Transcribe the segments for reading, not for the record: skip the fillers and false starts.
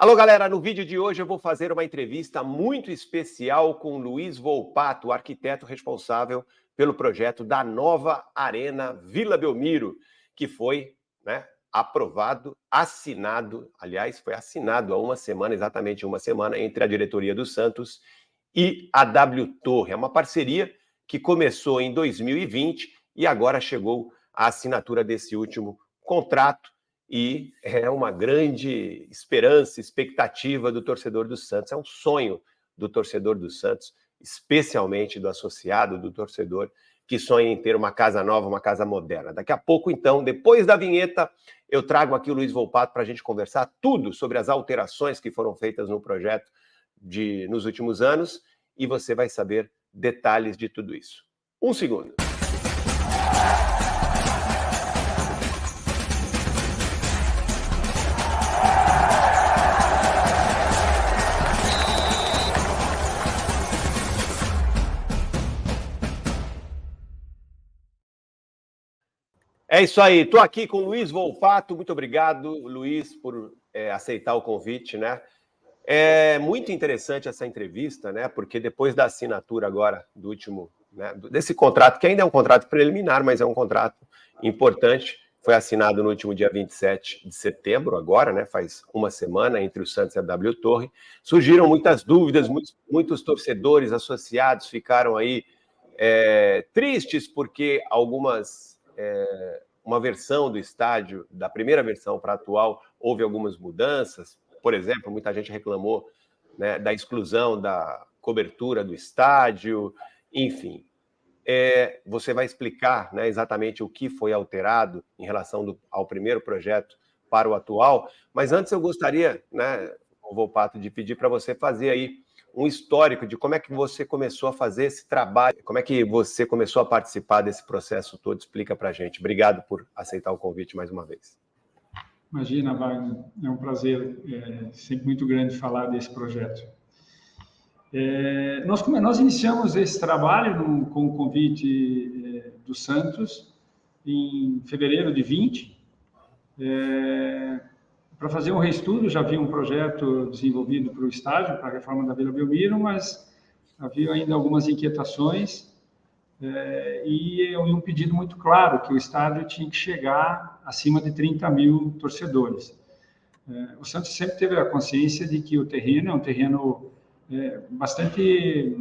Alô, galera, no vídeo de hoje eu vou fazer uma entrevista muito especial com Luiz Volpato, o arquiteto responsável pelo projeto da nova Arena Vila Belmiro, que foi, aprovado, assinado, aliás, foi assinado há uma semana, exatamente uma semana, entre a diretoria do Santos e a W Torre. É uma parceria que começou em 2020 e agora chegou à assinatura desse último contrato, e é uma grande esperança, expectativa do torcedor do Santos. É um sonho do torcedor do Santos, especialmente do associado, do torcedor, que sonha em ter uma casa nova, uma casa moderna. Daqui a pouco, então, depois da vinheta, eu trago aqui o Luiz Volpato para a gente conversar tudo sobre as alterações que foram feitas no projeto nos últimos anos, e você vai saber detalhes de tudo isso. Um segundo. É isso aí, estou aqui com o Luiz Volpato. Muito obrigado, Luiz, por aceitar o convite, né? É muito interessante essa entrevista, né? Porque depois da assinatura agora do último, desse contrato, que ainda é um contrato preliminar, mas é um contrato importante, foi assinado no último dia 27 de setembro, agora, né? Faz uma semana, entre o Santos e a W Torre. Surgiram muitas dúvidas, muitos torcedores associados ficaram aí tristes porque uma versão do estádio, da primeira versão para a atual, houve algumas mudanças. Por exemplo, muita gente reclamou, né, da exclusão da cobertura do estádio, enfim. Você vai explicar, né, exatamente o que foi alterado em relação ao primeiro projeto para o atual, mas antes eu gostaria, né, Volpato, de pedir para você fazer aí um histórico de como é que você começou a fazer esse trabalho, como é que você começou a participar desse processo todo. Explica para a gente. Obrigado por aceitar o convite mais uma vez. Imagina, Wagner, é um prazer sempre muito grande falar desse projeto. Nós iniciamos esse trabalho com o convite do Santos em fevereiro de 20, para fazer um reestudo. Já havia um projeto desenvolvido para o estádio, para a reforma da Vila Belmiro, mas havia ainda algumas inquietações e um pedido muito claro, que o estádio tinha que chegar acima de 30 mil torcedores. O Santos sempre teve a consciência de que o terreno é um terreno bastante...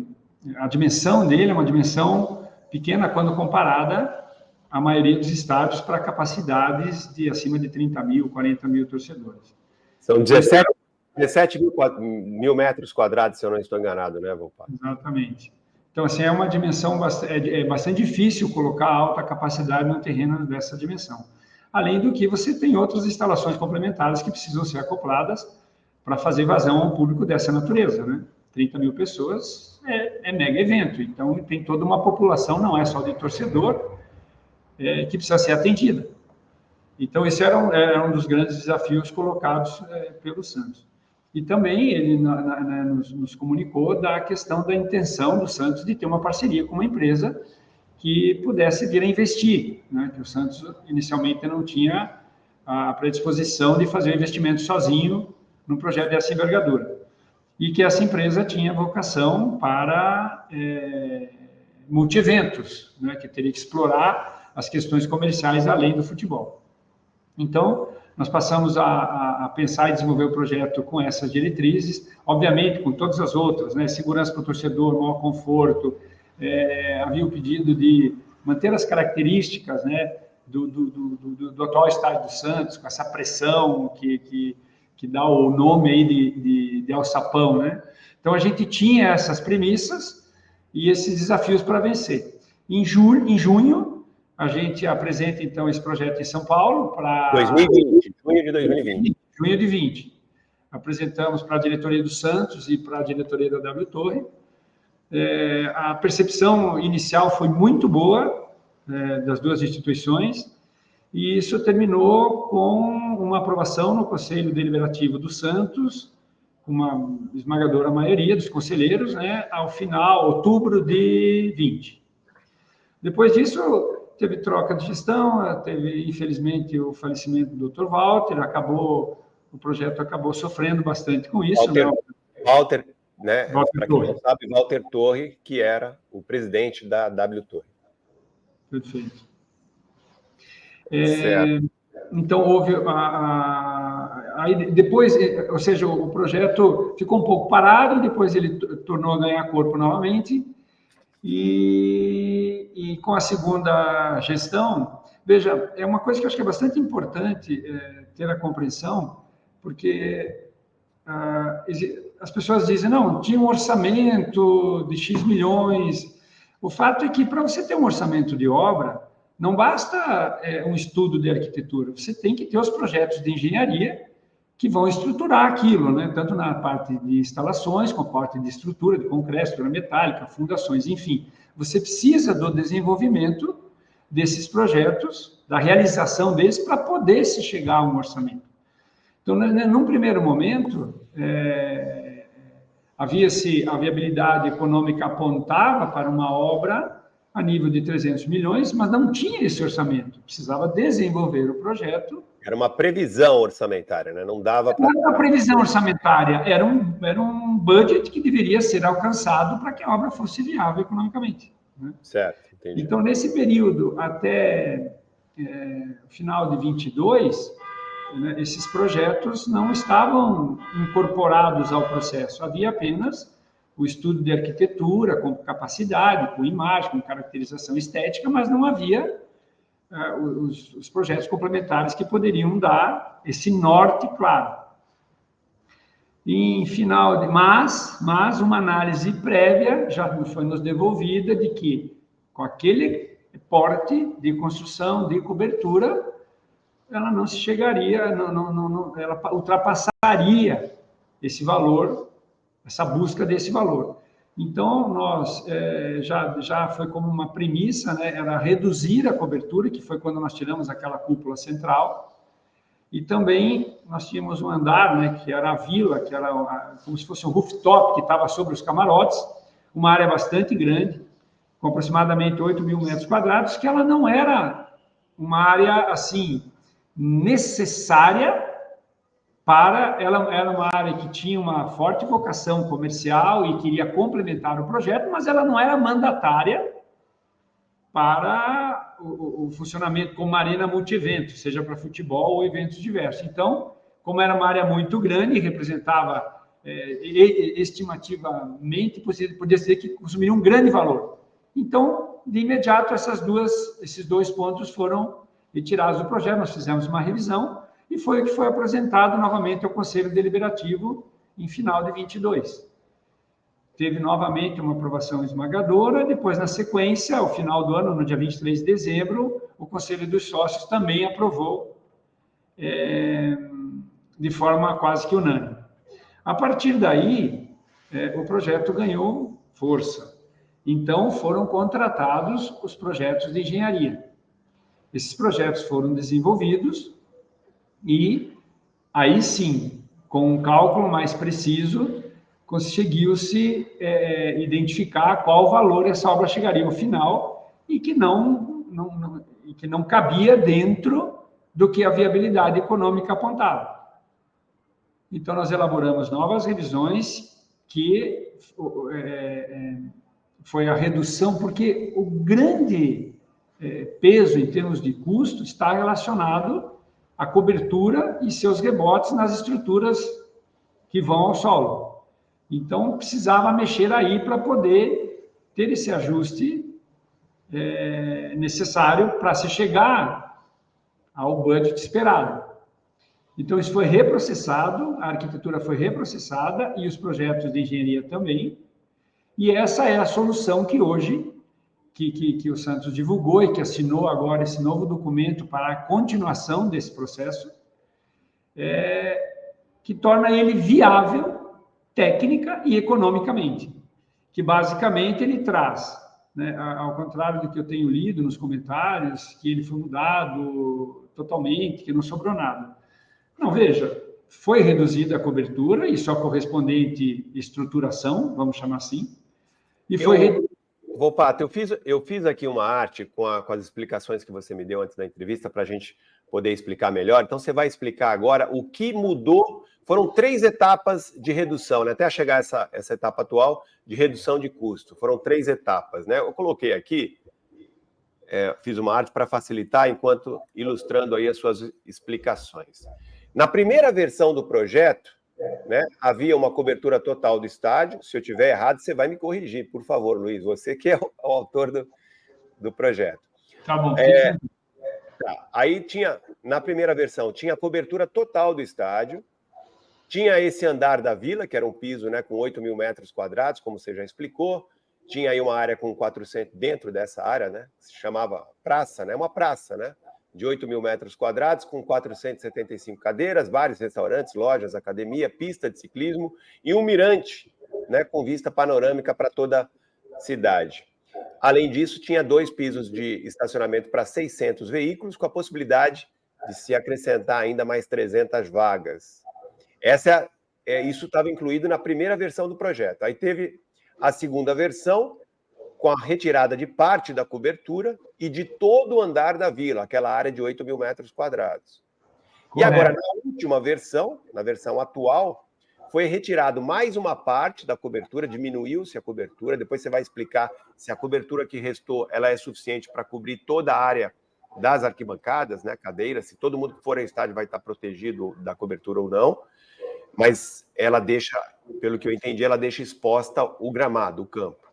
A dimensão dele é uma dimensão pequena quando comparada à maioria dos estádios para capacidades de acima de 30 mil, 40 mil torcedores. São 17 mil metros quadrados, se eu não estou enganado, né, Volpato? Exatamente. Então, assim, é uma dimensão bastante difícil colocar alta capacidade num terreno dessa dimensão. Além do que você tem outras instalações complementares que precisam ser acopladas para fazer vazão a um público dessa natureza, né? 30 mil pessoas é mega evento, então tem toda uma população, não é só de torcedor, que precisa ser atendida. Então, esse era um dos grandes desafios colocados pelo Santos. E também ele nos comunicou da questão da intenção do Santos de ter uma parceria com uma empresa que pudesse vir a investir, né? Que o Santos inicialmente não tinha a predisposição de fazer o investimento sozinho num projeto dessa envergadura. E que essa empresa tinha vocação para multi-eventos, né? Que teria que explorar as questões comerciais além do futebol. Então, nós passamos a pensar e desenvolver o projeto com essas diretrizes, obviamente com todas as outras, né? Segurança para o torcedor, maior conforto. Havia o pedido de manter as características, né, do atual estádio do Santos, com essa pressão que dá o nome aí de alçapão, né? Então, a gente tinha essas premissas e esses desafios para vencer. Em junho, a gente apresenta, então, esse projeto em São Paulo para... 2020, junho de 2020. Junho de 20. Apresentamos para a diretoria do Santos e para a diretoria da W Torre. A percepção inicial foi muito boa das duas instituições, e isso terminou com uma aprovação no Conselho Deliberativo do Santos, com uma esmagadora maioria dos conselheiros, né, ao final, outubro de 20. Depois disso, teve troca de gestão, teve, infelizmente, o falecimento do Dr. Walter, acabou o projeto acabou sofrendo bastante com isso. Walter, né? Para quem não sabe, Walter Torre, que era o presidente da W Torre. Perfeito. Então, houve aí depois, ou seja, o projeto ficou um pouco parado, depois ele tornou a ganhar corpo novamente, e com a segunda gestão, veja, é uma coisa que eu acho que é bastante importante ter a compreensão, porque as pessoas dizem, não, tinha um orçamento de X milhões. O fato é que, para você ter um orçamento de obra, não basta um estudo de arquitetura, você tem que ter os projetos de engenharia que vão estruturar aquilo, né? Tanto na parte de instalações, como a parte de estrutura, de concreto, estrutura metálica, fundações, enfim. Você precisa do desenvolvimento desses projetos, da realização deles, para poder se chegar a um orçamento. Então, num primeiro momento, a viabilidade econômica apontava para uma obra a nível de 300 milhões, mas não tinha esse orçamento. Precisava desenvolver o projeto. Era uma previsão orçamentária, né? Não dava para... Não era uma previsão orçamentária, era um budget que deveria ser alcançado para que a obra fosse viável economicamente. Né? Certo, entendi. Então, nesse período, até o final de 22, né, esses projetos não estavam incorporados ao processo. Havia apenas o estudo de arquitetura, com capacidade, com imagem, com caracterização estética, mas não havia os projetos complementares que poderiam dar esse norte claro. Em final de mas uma análise prévia já foi nos devolvida de que, com aquele porte de construção, de cobertura, ela não se chegaria, ela ultrapassaria esse valor, essa busca desse valor. Então, nós já foi como uma premissa, né, era reduzir a cobertura, que foi quando nós tiramos aquela cúpula central, e também nós tínhamos um andar, né, que era a vila, que era como se fosse um rooftop que estava sobre os camarotes, uma área bastante grande, com aproximadamente 8.000 metros quadrados, que ela não era uma área, assim, necessária para... Ela era uma área que tinha uma forte vocação comercial e queria complementar o projeto, mas ela não era mandatária para o funcionamento como uma arena multievento, seja para futebol ou eventos diversos. Então, como era uma área muito grande, representava estimativamente, podia dizer que consumiria um grande valor. Então, de imediato, esses dois pontos foram retirados do projeto, nós fizemos uma revisão, e foi o que foi apresentado novamente ao Conselho Deliberativo em final de 22. Teve novamente uma aprovação esmagadora, depois, na sequência, ao final do ano, no dia 23 de dezembro, o Conselho dos Sócios também aprovou de forma quase que unânime. A partir daí, o projeto ganhou força. Então, foram contratados os projetos de engenharia. Esses projetos foram desenvolvidos e, aí sim, com um cálculo mais preciso, conseguiu-se identificar qual valor essa obra chegaria ao final e que não cabia dentro do que a viabilidade econômica apontava. Então, nós elaboramos novas revisões que foi a redução, porque o grande peso em termos de custo está relacionado à cobertura e seus rebotes nas estruturas que vão ao solo. Então, precisava mexer aí para poder ter esse ajuste necessário para se chegar ao budget esperado. Então, isso foi reprocessado, a arquitetura foi reprocessada e os projetos de engenharia também. E essa é a solução que hoje, que o Santos divulgou e que assinou agora esse novo documento para a continuação desse processo, que torna ele viável técnica e economicamente, que basicamente ele traz, né, ao contrário do que eu tenho lido nos comentários, que ele foi mudado totalmente, que não sobrou nada. Não, veja, foi reduzida a cobertura e sua correspondente estruturação, vamos chamar assim, e foi... Volpato, eu fiz aqui uma arte com as explicações que você me deu antes da entrevista para a gente poder explicar melhor. Então, você vai explicar agora o que mudou. Foram 3 etapas de redução, né? Até chegar essa etapa atual de redução de custo. Foram 3 etapas, né? Eu coloquei aqui, fiz uma arte para facilitar, enquanto ilustrando aí as suas explicações. Na primeira versão do projeto, né, havia uma cobertura total do estádio. Se eu estiver errado, você vai me corrigir, por favor, Luiz. Você que é o autor do projeto. Tá bom. Tá. Aí tinha, na primeira versão, tinha a cobertura total do estádio, tinha esse andar da vila, que era um piso, né, com 8 mil metros quadrados, como você já explicou, tinha aí uma área com 400, dentro dessa área, né, que se chamava praça, né, uma praça, né, de 8 mil metros quadrados, com 475 cadeiras, vários restaurantes, lojas, academia, pista de ciclismo e um mirante, né, com vista panorâmica para toda a cidade. Além disso, tinha 2 pisos de estacionamento para 600 veículos, com a possibilidade de se acrescentar ainda mais 300 vagas. Isso estava incluído na primeira versão do projeto. Aí teve a segunda versão, com a retirada de parte da cobertura e de todo o andar da vila, aquela área de 8 mil metros quadrados. Correto. E agora, na última versão, na versão atual, foi retirado mais uma parte da cobertura, diminuiu-se a cobertura, depois você vai explicar se a cobertura que restou ela é suficiente para cobrir toda a área das arquibancadas, né, cadeiras, se todo mundo que for ao estádio vai estar protegido da cobertura ou não, mas ela deixa, pelo que eu entendi, ela deixa exposta o gramado, o campo.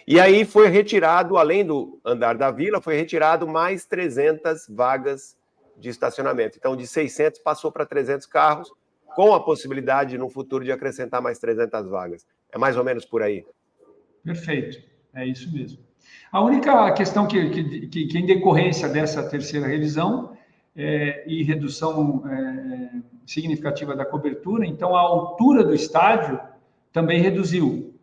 E aí foi retirado, além do andar da vila, foi retirado mais 300 vagas de estacionamento. Então, de 600 passou para 300 carros, com a possibilidade, no futuro, de acrescentar mais 300 vagas. É mais ou menos por aí. Perfeito, é isso mesmo. A única questão que em decorrência dessa terceira revisão e redução significativa da cobertura, então a altura do estádio também reduziu.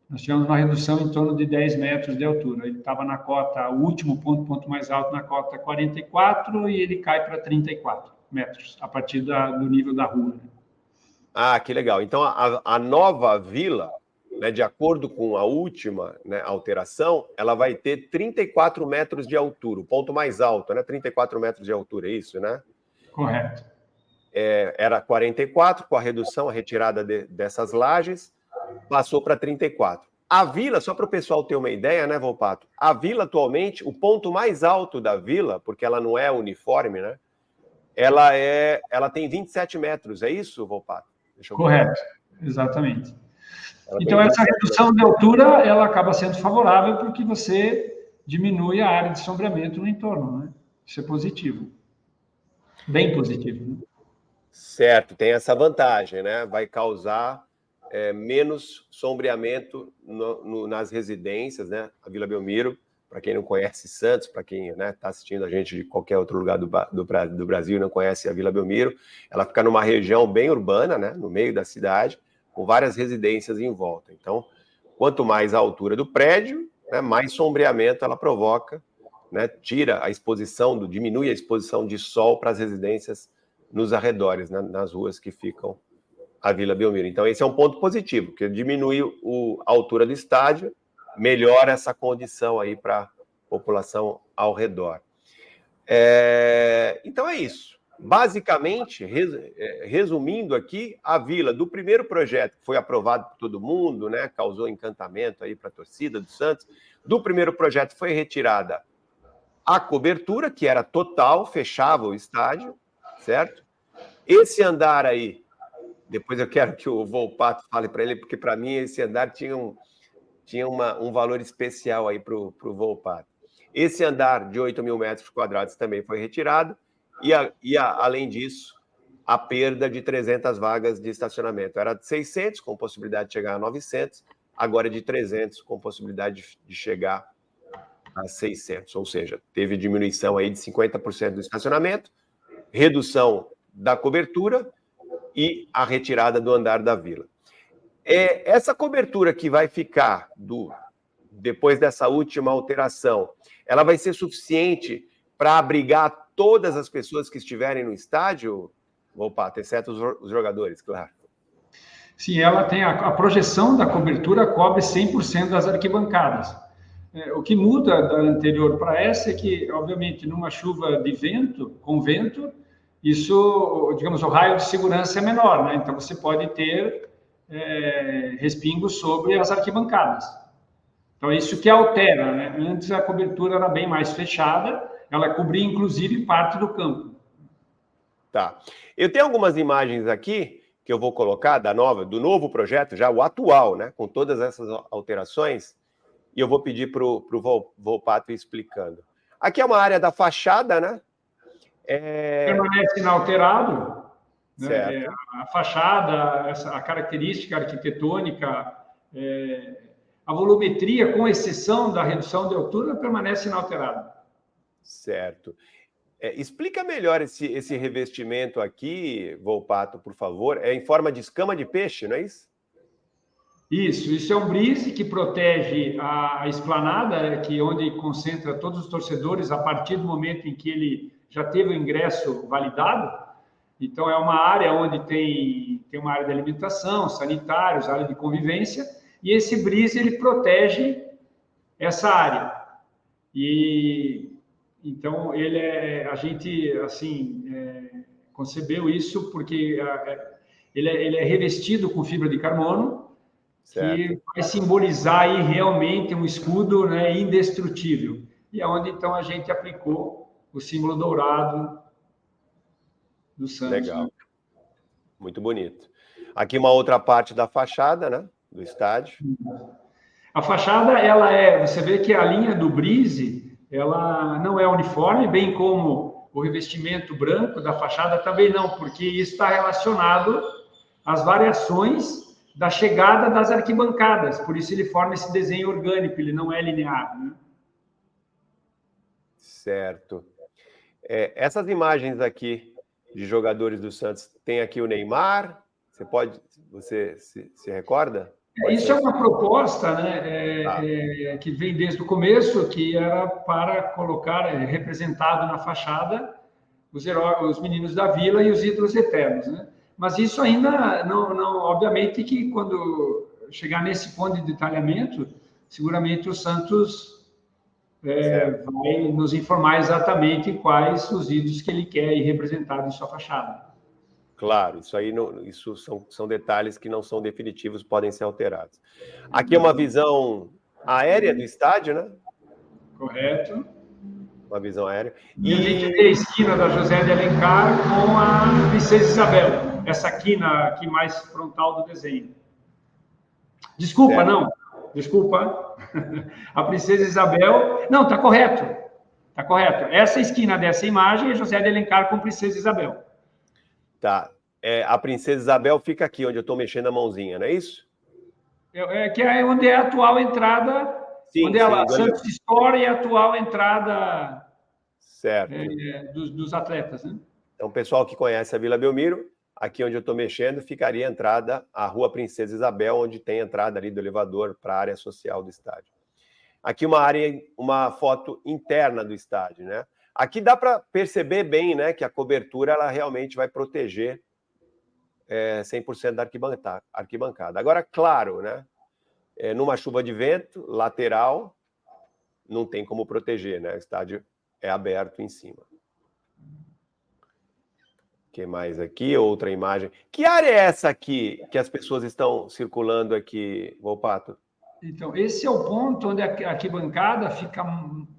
Nós tivemos uma redução em torno de 10 metros de altura. Ele estava na cota, o último ponto mais alto na cota 44, e ele cai para 34 metros, a partir do nível da rua. Ah, que legal. Então, a nova vila, né, de acordo com a última, né, alteração, ela vai ter 34 metros de altura, o ponto mais alto, né? 34 metros de altura, é isso, né? Correto. Era 44, com a redução, a retirada dessas lajes, passou para 34. A vila, só para o pessoal ter uma ideia, né, Volpato? A vila, atualmente, o ponto mais alto da vila, porque ela não é uniforme, né? Ela tem 27 metros, é isso, Volpato? Correto, exatamente. Então, essa redução de altura, ela acaba sendo favorável porque você diminui a área de sombreamento no entorno, né? Isso é positivo. Bem positivo, né? Certo, tem essa vantagem, né? Vai causar menos sombreamento nas residências, né? A Vila Belmiro, para quem não conhece Santos, para quem está assistindo a gente de qualquer outro lugar do Brasil e não conhece a Vila Belmiro, ela fica numa região bem urbana, né? No meio da cidade, com várias residências em volta. Então, quanto mais a altura do prédio, né, mais sombreamento ela provoca, né? Tira a exposição, diminui a exposição de sol para as residências nos arredores, né, nas ruas que ficam a Vila Belmiro. Então, esse é um ponto positivo, porque diminui a altura do estádio, melhora essa condição aí para a população ao redor. Então, é isso. Basicamente, resumindo aqui, a vila do primeiro projeto, que foi aprovado por todo mundo, né, causou encantamento aí para a torcida do Santos, do primeiro projeto foi retirada a cobertura, que era total, fechava o estádio, certo? Esse andar aí, depois eu quero que o Volpato fale para ele, porque para mim esse andar tinha um valor especial aí para o Volpato. Esse andar de 8 mil metros quadrados também foi retirado, além disso, a perda de 300 vagas de estacionamento. Era de 600, com possibilidade de chegar a 900, agora é de 300, com possibilidade de chegar a 600, ou seja, teve diminuição aí de 50% do estacionamento, redução da cobertura e a retirada do andar da vila. Essa cobertura que vai ficar depois dessa última alteração, ela vai ser suficiente para abrigar todas as pessoas que estiverem no estádio, Volpato, exceto os jogadores, claro? Sim, ela tem a projeção da cobertura cobre 100% das arquibancadas. O que muda da anterior para essa é que, obviamente, numa chuva de vento, com vento, isso, digamos, o raio de segurança é menor, né? Então você pode ter respingos sobre as arquibancadas. Então é isso que altera, né? Antes a cobertura era bem mais fechada, ela cobria inclusive parte do campo. Tá. Eu tenho algumas imagens aqui que eu vou colocar do novo projeto, já o atual, né? Com todas essas alterações. E eu vou pedir para o Volpato ir explicando. Aqui é uma área da fachada, né? Permanece inalterado, né? Certo. A fachada, a característica arquitetônica, a volumetria, com exceção da redução de altura, permanece inalterada. Certo. Explica melhor esse revestimento aqui, Volpato, por favor. É em forma de escama de peixe, não é isso? Isso é um brise que protege a esplanada, que é onde concentra todos os torcedores a partir do momento em que ele já teve o ingresso validado. Então, é uma área onde tem uma área de alimentação, sanitários, área de convivência, e esse brise ele protege essa área. E então a gente assim concebeu isso porque ele é revestido com fibra de carbono, certo, que vai simbolizar aí realmente um escudo, né, indestrutível. E é onde então a gente aplicou o símbolo dourado do Santos. Legal. Né? Muito bonito. Aqui uma outra parte da fachada, né, do estádio. A fachada, você vê que a linha do brise, ela não é uniforme, bem como o revestimento branco da fachada também não, porque isso está relacionado às variações da chegada das arquibancadas, por isso ele forma esse desenho orgânico, ele não é linear, né? Certo. Essas imagens aqui de jogadores do Santos, tem aqui o Neymar, você se recorda? Isso é uma proposta, né, que vem desde o começo, que era para colocar representado na fachada os meninos da Vila e os ídolos eternos, né? Mas isso ainda não, obviamente que quando chegar nesse ponto de detalhamento, seguramente o Santos vai nos informar exatamente quais os ídolos que ele quer ir representado em sua fachada. Claro, isso são detalhes que não são definitivos, podem ser alterados. Aqui é uma visão aérea do estádio, né? Correto. Uma visão aérea. E a gente vê a esquina da José de Alencar com a Princesa Isabel, essa quina aqui mais frontal do desenho. Desculpa, certo. Não. Desculpa. A Princesa Isabel... Não, está correto. Está correto. Essa esquina dessa imagem é José de Alencar com Princesa Isabel. Tá. A Princesa Isabel fica aqui, onde eu estou mexendo a mãozinha, não é isso? Que é onde é a atual entrada... Sim, onde ela, Santos Store e a atual entrada certo. Dos atletas, né? Então, o pessoal que conhece a Vila Belmiro, aqui onde eu estou mexendo, ficaria a entrada à Rua Princesa Isabel, onde tem a entrada ali do elevador para a área social do estádio. Aqui uma foto interna do estádio, né? Aqui dá para perceber bem, né, que a cobertura ela realmente vai proteger 100% da arquibancada. Agora, claro, né? Numa chuva de vento, lateral, não tem como proteger, né? O estádio é aberto em cima. O que mais aqui? Outra imagem. Que área é essa aqui que as pessoas estão circulando aqui, Volpato? Então, esse é o ponto onde a arquibancada fica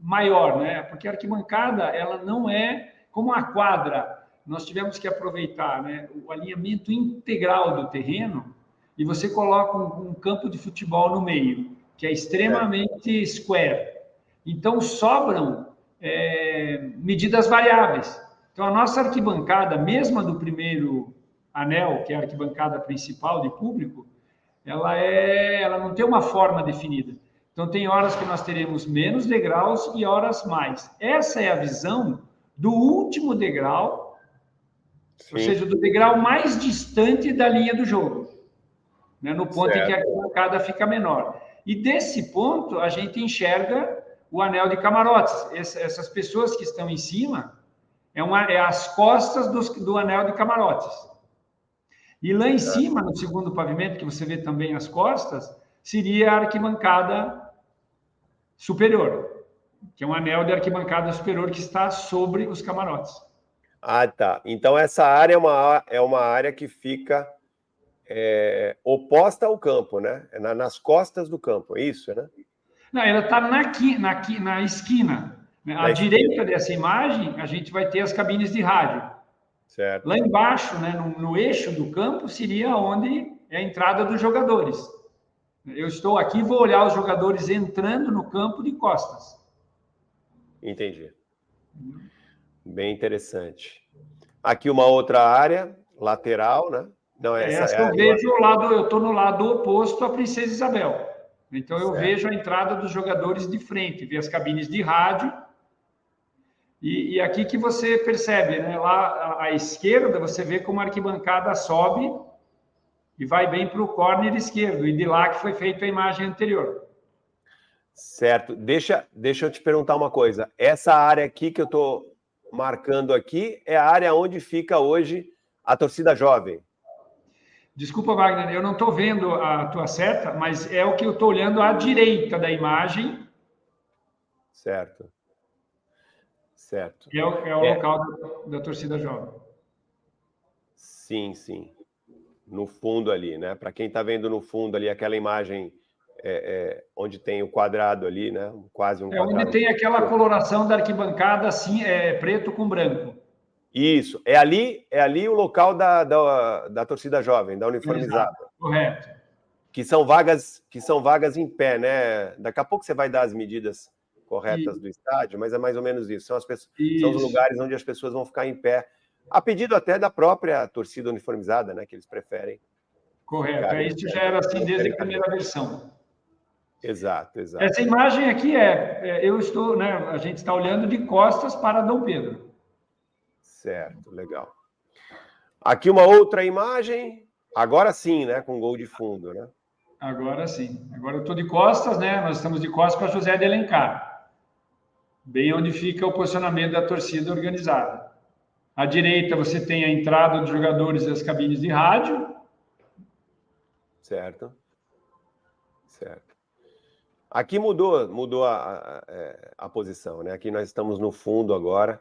maior, né? Porque a arquibancada, ela não é como a quadra. Nós tivemos que aproveitar, né, o alinhamento integral do terreno e você coloca um campo de futebol no meio, que é extremamente square. Então, sobram medidas variáveis. Então, a nossa arquibancada, mesmo a do primeiro anel, que é a arquibancada principal de público, ela não tem uma forma definida. Então, tem horas que nós teremos menos degraus e horas mais. Essa é a visão do último degrau, sim, ou seja, do degrau mais distante da linha do jogo, né, no ponto em que a arquibancada fica menor. E desse ponto, a gente enxerga o anel de camarotes. Essas pessoas que estão em cima, é as costas do anel de camarotes. E lá em cima, no segundo pavimento, que você vê também as costas, seria a arquibancada superior, que é um anel de arquibancada superior que está sobre os camarotes. Ah, tá. Então essa área é uma área que fica oposta ao campo, né? Nas costas do campo, é isso, né? Não, ela está na esquina. À direita dessa imagem, a gente vai ter as cabines de rádio. Certo. Lá embaixo, né, no eixo do campo, seria onde é a entrada dos jogadores. Eu estou aqui e vou olhar os jogadores entrando no campo de costas. Entendi. Bem interessante. Aqui uma outra área, lateral, né? Não, Essa eu vejo o lado, eu estou no lado oposto à Princesa Isabel. Então eu vejo a entrada dos jogadores de frente, vejo as cabines de rádio. E aqui que você percebe, né? Lá à esquerda, você vê como a arquibancada sobe e vai bem para o corner esquerdo. E de lá que foi feita a imagem anterior. Certo. Deixa eu te perguntar uma coisa. Essa área aqui que eu estou marcando aqui é a área onde fica hoje a torcida jovem. Desculpa, Wagner, eu não estou vendo a tua seta, mas é o que eu estou olhando à direita da imagem. Certo. Certo. É o local da torcida jovem. Sim, sim. No fundo ali, né? Para quem está vendo no fundo ali, aquela imagem onde tem o quadrado ali, né? Quase um quadrado. Onde tem aquela coloração da arquibancada, assim, preto com branco. Isso. É ali o local da torcida jovem, da uniformizada. Exato. Correto. Que são vagas em pé, né? Daqui a pouco você vai dar as medidas corretas do estádio, mas é mais ou menos isso. São os lugares onde as pessoas vão ficar em pé, a pedido até da própria torcida uniformizada, né? Que eles preferem. Correto. Isso já era assim desde a primeira versão. Exato. Essa imagem aqui eu estou, né? A gente está olhando de costas para Dom Pedro. Certo, legal. Aqui uma outra imagem, agora sim, né? Com gol de fundo, né? Agora sim. Agora eu estou de costas, né? Nós estamos de costas para José de Alencar. Bem onde fica o posicionamento da torcida organizada. À direita você tem a entrada dos jogadores das cabines de rádio. Certo. Aqui mudou a posição, né? Aqui nós estamos no fundo agora,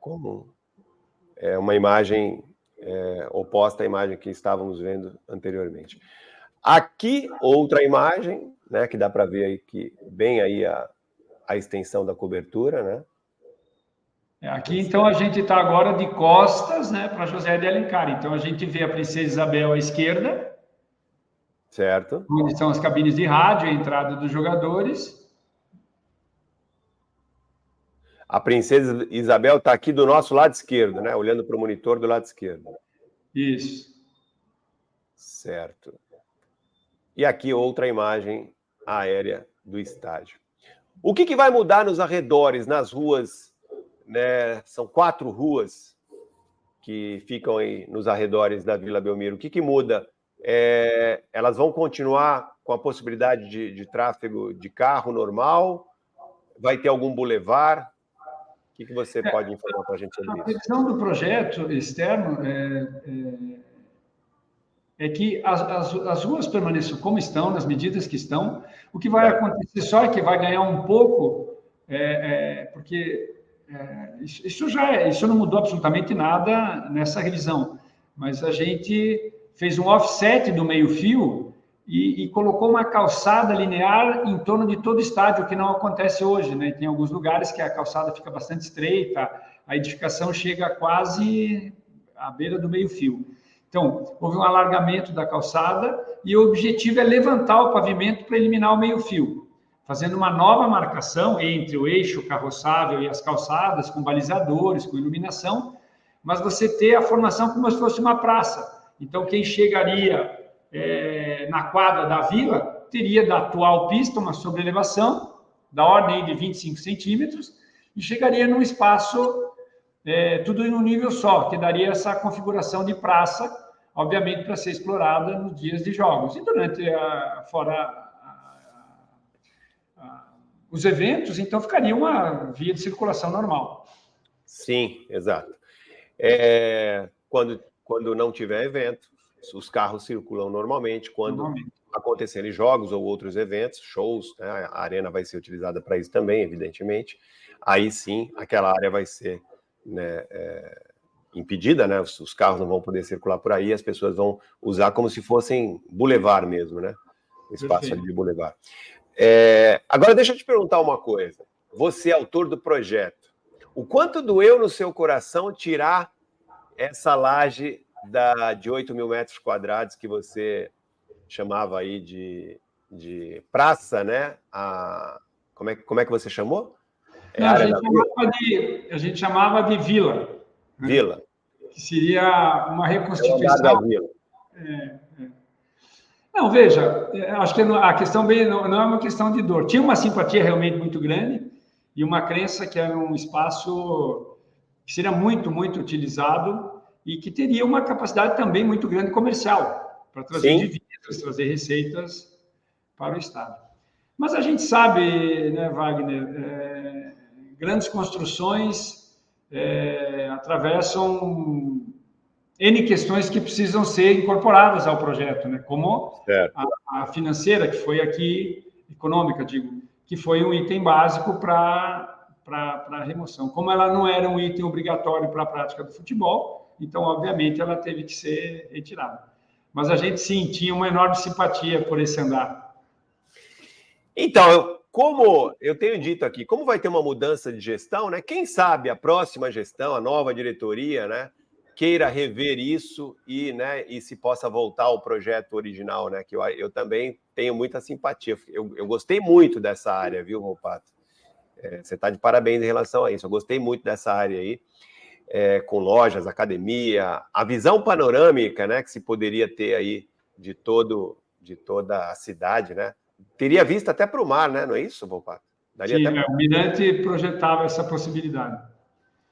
como uma imagem oposta à imagem que estávamos vendo anteriormente. Aqui, outra imagem, né? Que dá para ver aí que bem aí a extensão da cobertura, né? Aqui, então, a gente está agora de costas, né, para José de Alencar. Então, a gente vê a Princesa Isabel à esquerda. Certo. Onde estão as cabines de rádio, a entrada dos jogadores. A Princesa Isabel está aqui do nosso lado esquerdo, né? Olhando para o monitor do lado esquerdo. Isso. Certo. E aqui outra imagem aérea do estádio. O que vai mudar nos arredores, nas ruas, né? São 4 ruas que ficam aí nos arredores da Vila Belmiro. O que muda? Elas vão continuar com a possibilidade de tráfego de carro normal? Vai ter algum bulevar? O que você pode informar para a gente sobre isso? A previsão do projeto externo é que as ruas permaneçam como estão, nas medidas que estão. O que vai acontecer só é que vai ganhar um pouco, porque isso não mudou absolutamente nada nessa revisão, mas a gente fez um offset do meio-fio e colocou uma calçada linear em torno de todo o estádio, o que não acontece hoje, né? Tem alguns lugares que a calçada fica bastante estreita, a edificação chega quase à beira do meio-fio. Então, houve um alargamento da calçada e o objetivo é levantar o pavimento para eliminar o meio-fio, fazendo uma nova marcação entre o eixo carroçável e as calçadas, com balizadores, com iluminação, mas você ter a formação como se fosse uma praça. Então, quem chegaria na quadra da Vila teria da atual pista uma sobrelevação da ordem de 25 centímetros e chegaria num espaço tudo em um nível só, que daria essa configuração de praça, obviamente para ser explorada nos dias de jogos. E durante os eventos, então ficaria uma via de circulação normal. Sim, exato. Quando não tiver evento, os carros circulam normalmente quando acontecerem jogos ou outros eventos, shows, né? A arena vai ser utilizada para isso também, evidentemente. Aí sim, aquela área vai ser, né, impedida, né? Os carros não vão poder circular por aí, as pessoas vão usar como se fossem boulevard mesmo, né? Um espaço ali de boulevard. Agora, deixa eu te perguntar uma coisa. Você, autor do projeto, o quanto doeu no seu coração tirar essa laje de 8 mil metros quadrados que você chamava aí de praça, né? Como é que você chamou? Não, a gente chamava de vila. Né? Vila. Que seria uma reconstituição. É o andar da vila. Não, veja, acho que a questão não é uma questão de dor. Tinha uma simpatia realmente muito grande e uma crença que era um espaço que seria muito, muito utilizado e que teria uma capacidade também muito grande comercial para trazer divisas, trazer receitas para o Estado. Mas a gente sabe, né, Wagner, grandes construções atravessam N questões que precisam ser incorporadas ao projeto, né? Como a financeira, que foi aqui, econômica, digo, que foi um item básico para a remoção. Como ela não era um item obrigatório para a prática do futebol, então, obviamente, ela teve que ser retirada. Mas a gente, sim, tinha uma enorme simpatia por esse andar. Então, como eu tenho dito aqui, como vai ter uma mudança de gestão, né? Quem sabe a próxima gestão, a nova diretoria, né, queira rever isso e, né, e se possa voltar ao projeto original, né? Que eu também tenho muita simpatia. Eu gostei muito dessa área, viu, Volpato? Você está de parabéns em relação a isso. Eu gostei muito dessa área aí, com lojas, academia, a visão panorâmica, né, que se poderia ter aí de toda a cidade, né? Teria vista até para o mar, né? Não é isso, Volpato? Sim, o Mirante projetava essa possibilidade.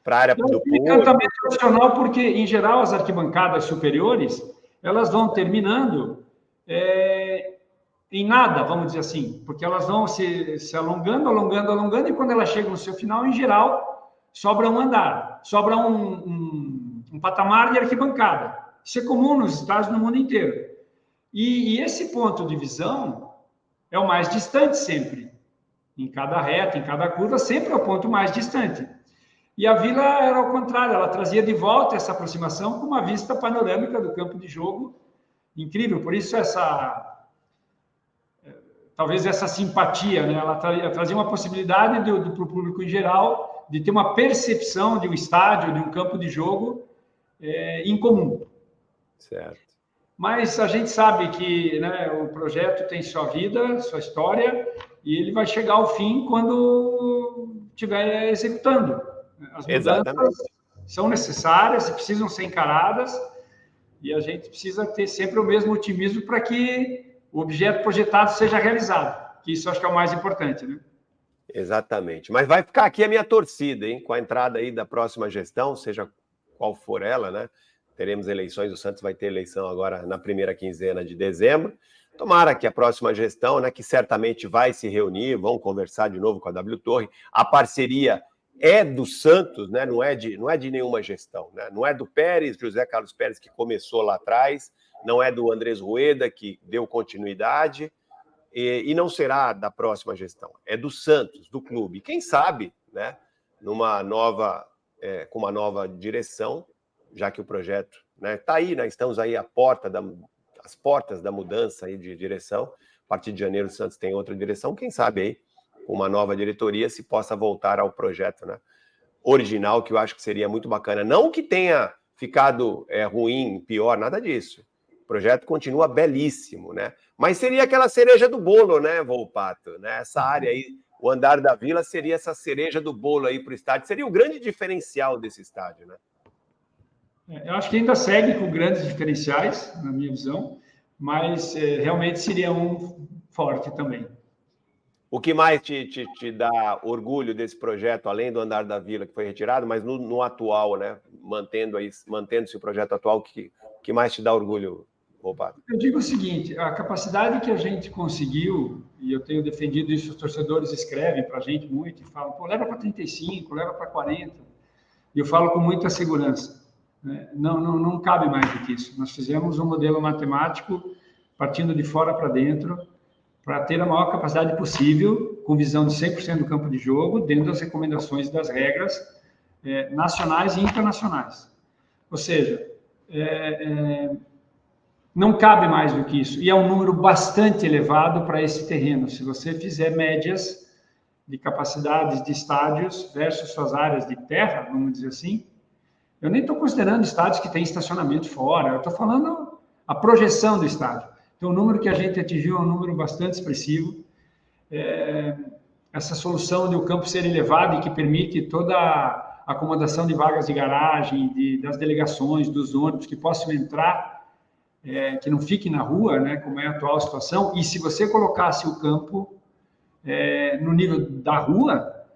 Para a área do público. Encantamento profissional, porque, em geral, as arquibancadas superiores, elas vão terminando em nada, vamos dizer assim, porque elas vão se alongando, e quando elas chegam no seu final, em geral, sobra um andar, sobra um patamar de arquibancada. Isso é comum nos estados no mundo inteiro. E esse ponto de visão é o mais distante sempre. Em cada reta, em cada curva, sempre é o ponto mais distante. E a vila era ao contrário, ela trazia de volta essa aproximação com uma vista panorâmica do campo de jogo incrível. Por isso, talvez essa simpatia, né? Ela trazia uma possibilidade para o público em geral de ter uma percepção de um estádio, de um campo de jogo incomum. Certo. Mas a gente sabe que, né, o projeto tem sua vida, sua história, e ele vai chegar ao fim quando estiver executando. As mudanças são necessárias e precisam ser encaradas, e a gente precisa ter sempre o mesmo otimismo para que o objeto projetado seja realizado, que isso acho que é o mais importante, né? Exatamente. Mas vai ficar aqui a minha torcida, hein? Com a entrada aí da próxima gestão, seja qual for ela, né? Teremos eleições, o Santos vai ter eleição agora na primeira quinzena de dezembro. Tomara que a próxima gestão, né, que certamente vai se reunir, vão conversar de novo com a W Torre. A parceria é do Santos, né? Não é de nenhuma gestão, né? Não é do Pérez, José Carlos Pérez, que começou lá atrás, não é do Andrés Rueda, que deu continuidade, e não será da próxima gestão. É do Santos, do clube. Quem sabe, né, com uma nova direção, já que o projeto está aí, né? Estamos aí às portas da mudança aí de direção. A partir de janeiro, o Santos tem outra direção. Quem sabe aí, com uma nova diretoria, se possa voltar ao projeto, né, original, que eu acho que seria muito bacana. Não que tenha ficado ruim, pior, nada disso. O projeto continua belíssimo, né? Mas seria aquela cereja do bolo, né, Volpato? Né? Essa área aí, o andar da vila, seria essa cereja do bolo aí para o estádio. Seria o grande diferencial desse estádio, né? Eu acho que ainda segue com grandes diferenciais, na minha visão, mas realmente seria um forte também. O que mais te dá orgulho desse projeto, além do andar da vila que foi retirado, mas no atual, né? Mantendo-se o projeto atual, que mais te dá orgulho, Volpato? Eu digo o seguinte, a capacidade que a gente conseguiu, e eu tenho defendido isso, os torcedores escrevem para a gente muito e falam, pô, leva para 35, leva para 40. E eu falo com muita segurança. Não cabe mais do que isso. Nós fizemos um modelo matemático partindo de fora para dentro para ter a maior capacidade possível, com visão de 100% do campo de jogo, dentro das recomendações e das regras nacionais e internacionais. Ou seja, não cabe mais do que isso. E é um número bastante elevado para esse terreno. Se você fizer médias de capacidades de estádios versus suas áreas de terra, vamos dizer assim, eu nem estou considerando estádios que têm estacionamento fora, eu estou falando a projeção do estádio. Então, o número que a gente atingiu é um número bastante expressivo. Essa solução de o campo ser elevado e que permite toda a acomodação de vagas de garagem, das delegações, dos ônibus que possam entrar, que não fiquem na rua, né, como é a atual situação. E se você colocasse o campo no nível da rua,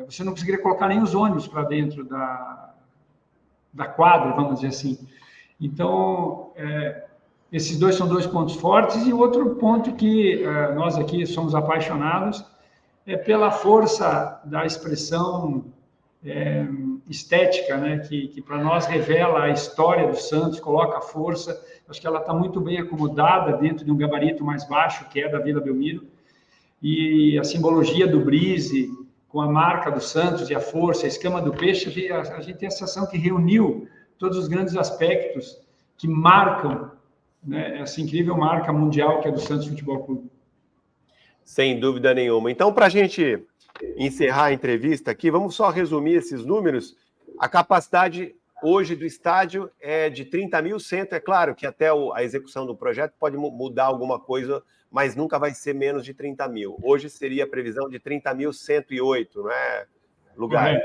você não conseguiria colocar nem os ônibus para dentro da quadra, vamos dizer assim. Então, esses dois são dois pontos fortes. E o outro ponto que nós aqui somos apaixonados é pela força da expressão estética, né, que para nós revela a história do Santos, coloca a força. Acho que ela está muito bem acomodada dentro de um gabarito mais baixo, que é da Vila Belmiro. E a simbologia do brise, com a marca do Santos e a força, a escama do peixe, a gente tem a sensação que reuniu todos os grandes aspectos que marcam, né, essa incrível marca mundial que é do Santos Futebol Clube. Sem dúvida nenhuma. Então, para a gente encerrar a entrevista aqui, vamos só resumir esses números. A capacidade hoje do estádio é de 30.100. É claro que até a execução do projeto pode mudar alguma coisa, mas nunca vai ser menos de 30 mil. Hoje seria a previsão de 30.108, não é, lugares?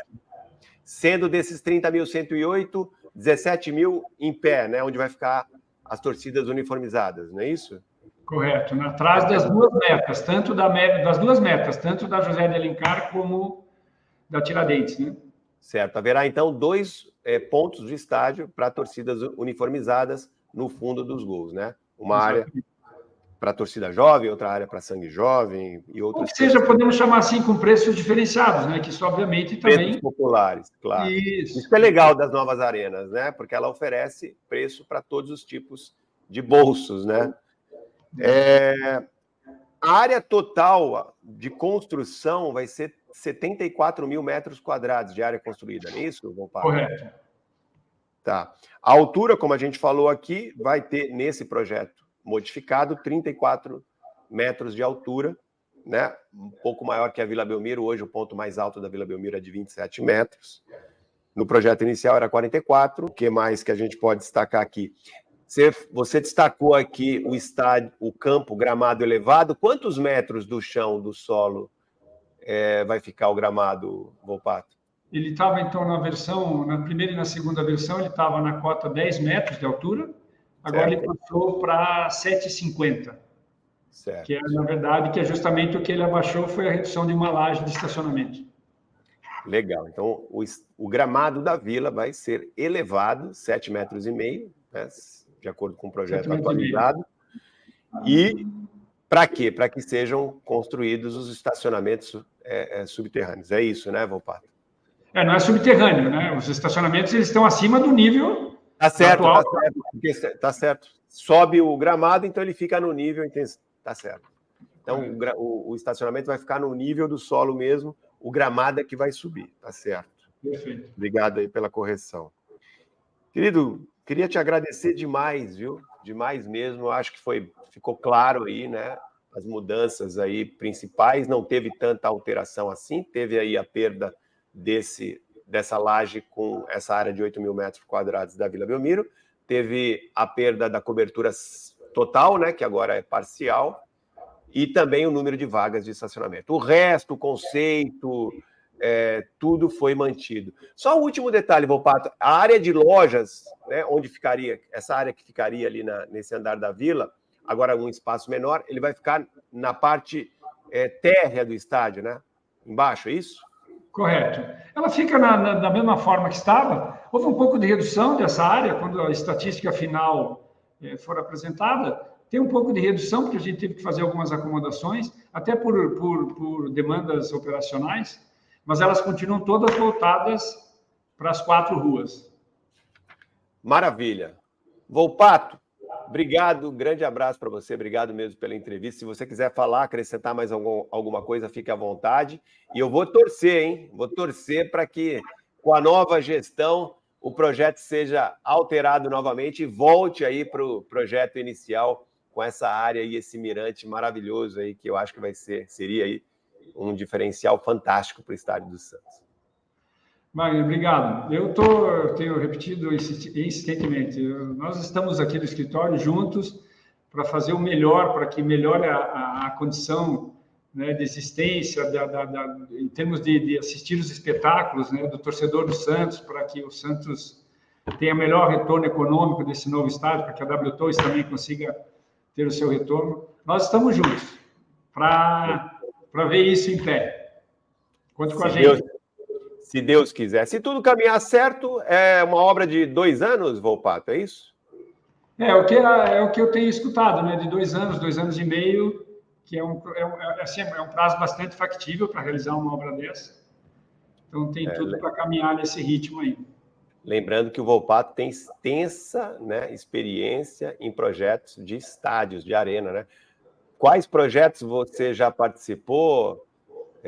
Sendo desses 30.108, 17 mil em pé, né, onde vai ficar as torcidas uniformizadas, não é isso? Correto. Atrás das duas metas, das duas metas, tanto da José de Alencar como da Tiradentes, né? Certo. Haverá, então, 2 pontos do estádio para torcidas uniformizadas no fundo dos gols, né? Uma área para torcida jovem, outra área para sangue jovem e outras. Ou que seja, podemos chamar assim, com preços diferenciados, né? Que isso, obviamente, também... Preços populares, claro. Isso é legal das novas arenas, né? Porque ela oferece preço para todos os tipos de bolsos, né? A área total de construção vai ser 74 mil metros quadrados de área construída, não é isso, Volpato? Correto. Tá. A altura, como a gente falou aqui, vai ter, nesse projeto modificado, 34 metros de altura, né? Um pouco maior que a Vila Belmiro. Hoje, o ponto mais alto da Vila Belmiro é de 27 metros. No projeto inicial era 44. O que mais que a gente pode destacar aqui? Você destacou aqui o estádio, o campo, gramado elevado. Quantos metros do chão, do solo, vai ficar o gramado, Volpato? Ele estava, então, na primeira e na segunda versão, ele estava na cota 10 metros de altura. Agora ele passou para 7,50. Certo. Que é, na verdade, que é justamente o que ele abaixou, foi a redução de uma laje de estacionamento. Legal. Então, o gramado da Vila vai ser elevado 7,5 metros, né, de acordo com o projeto atualizado. E para quê? Para que sejam construídos os estacionamentos subterrâneos. É isso, né, Volpato? Não é subterrâneo, né? Os estacionamentos eles estão acima do nível atual. Tá certo. Sobe o gramado, então ele fica no nível... Tá certo. Então, o estacionamento vai ficar no nível do solo mesmo, o gramado é que vai subir, tá certo. Perfeito. Obrigado aí pela correção. Querido, queria te agradecer demais, viu? Demais mesmo. Eu acho que ficou claro aí, né? As mudanças aí principais, não teve tanta alteração assim, teve aí a perda dessa laje com essa área de 8 mil metros quadrados da Vila Belmiro, teve a perda da cobertura total, né? Que agora é parcial, e também o número de vagas de estacionamento. O resto, o conceito, tudo foi mantido. Só o último detalhe, Volpato, a área de lojas, né, onde ficaria, essa área que ficaria ali nesse andar da Vila, agora um espaço menor, ele vai ficar na parte térrea do estádio, né? Embaixo, é isso? Correto. Ela fica da mesma forma que estava. Houve um pouco de redução dessa área, quando a estatística final for apresentada, tem um pouco de redução, porque a gente teve que fazer algumas acomodações, até por demandas operacionais, mas elas continuam todas voltadas para as 4 ruas. Maravilha. Volpato, obrigado, grande abraço para você, obrigado mesmo pela entrevista. Se você quiser falar, acrescentar mais alguma coisa, fique à vontade. E eu vou torcer, hein? Vou torcer para que, com a nova gestão, o projeto seja alterado novamente e volte aí para o projeto inicial, com essa área e esse mirante maravilhoso aí, que eu acho que seria aí um diferencial fantástico para o Estádio do Santos. Wagner, obrigado. Eu tenho repetido insistentemente, nós estamos aqui no escritório juntos para fazer o melhor, para que melhore a condição, né, de existência, em termos de assistir os espetáculos, né, do torcedor do Santos, para que o Santos tenha melhor retorno econômico desse novo estádio, para que a W Torres também consiga ter o seu retorno. Nós estamos juntos para ver isso em pé. Conte com a gente. Se Deus quiser. Se tudo caminhar certo, é uma obra de 2 anos, Volpato, é isso? É o que eu tenho escutado, né? De 2 anos e meio, que é um prazo bastante factível para realizar uma obra dessa. Então, tem tudo para caminhar nesse ritmo aí. Lembrando que o Volpato tem extensa, né, experiência em projetos de estádios, de arena, né? Quais projetos você já participou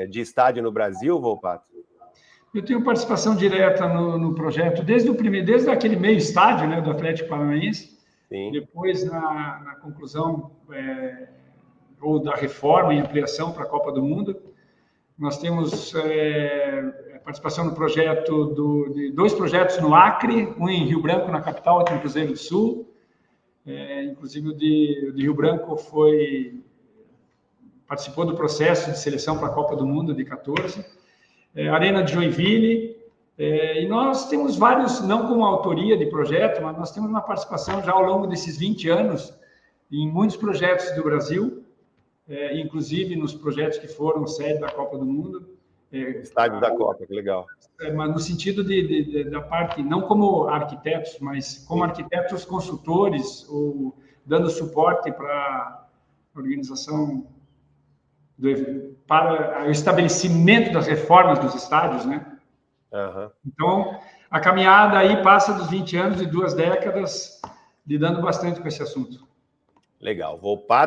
de estádio no Brasil, Volpato? Eu tenho participação direta no projeto desde aquele meio estádio, né, do Atlético Paranaense. Sim. Depois, na conclusão ou da reforma e ampliação para a Copa do Mundo, nós temos participação no projeto de 2 projetos no Acre, um em Rio Branco, na capital, outro em Cruzeiro do Sul. Inclusive, o de Rio Branco participou do processo de seleção para a Copa do Mundo de 14. Arena de Joinville, e nós temos vários, não como autoria de projeto, mas nós temos uma participação já ao longo desses 20 anos em muitos projetos do Brasil, inclusive nos projetos que foram sede da Copa do Mundo. Estádio da Copa, que legal. Mas no sentido da parte, não como arquitetos, mas como arquitetos consultores, ou dando suporte para a organização para o estabelecimento das reformas dos estádios, né? Uhum. Então, a caminhada aí passa dos 20 anos e 2 décadas lidando bastante com esse assunto. Legal.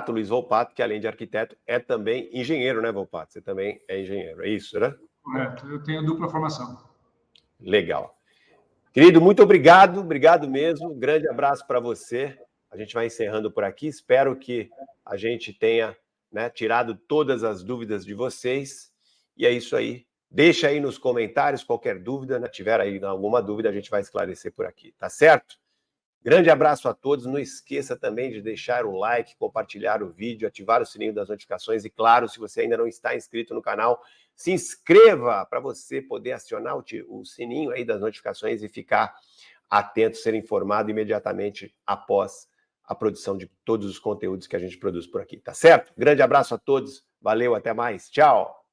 Luiz Volpato, que além de arquiteto, é também engenheiro, né, Volpato? Você também é engenheiro, é isso, né? Correto. Eu tenho dupla formação. Legal. Querido, muito obrigado mesmo. Um grande abraço para você. A gente vai encerrando por aqui. Espero que a gente tenha, né, tirado todas as dúvidas de vocês. E é isso aí. Deixa aí nos comentários qualquer dúvida, né? Tiver aí alguma dúvida, a gente vai esclarecer por aqui, tá certo? Grande abraço a todos. Não esqueça também de deixar um like, compartilhar o vídeo, ativar o sininho das notificações. E claro, se você ainda não está inscrito no canal, se inscreva para você poder acionar o sininho aí das notificações e ficar atento, ser informado imediatamente após a produção de todos os conteúdos que a gente produz por aqui, tá certo? Grande abraço a todos, valeu, até mais, tchau!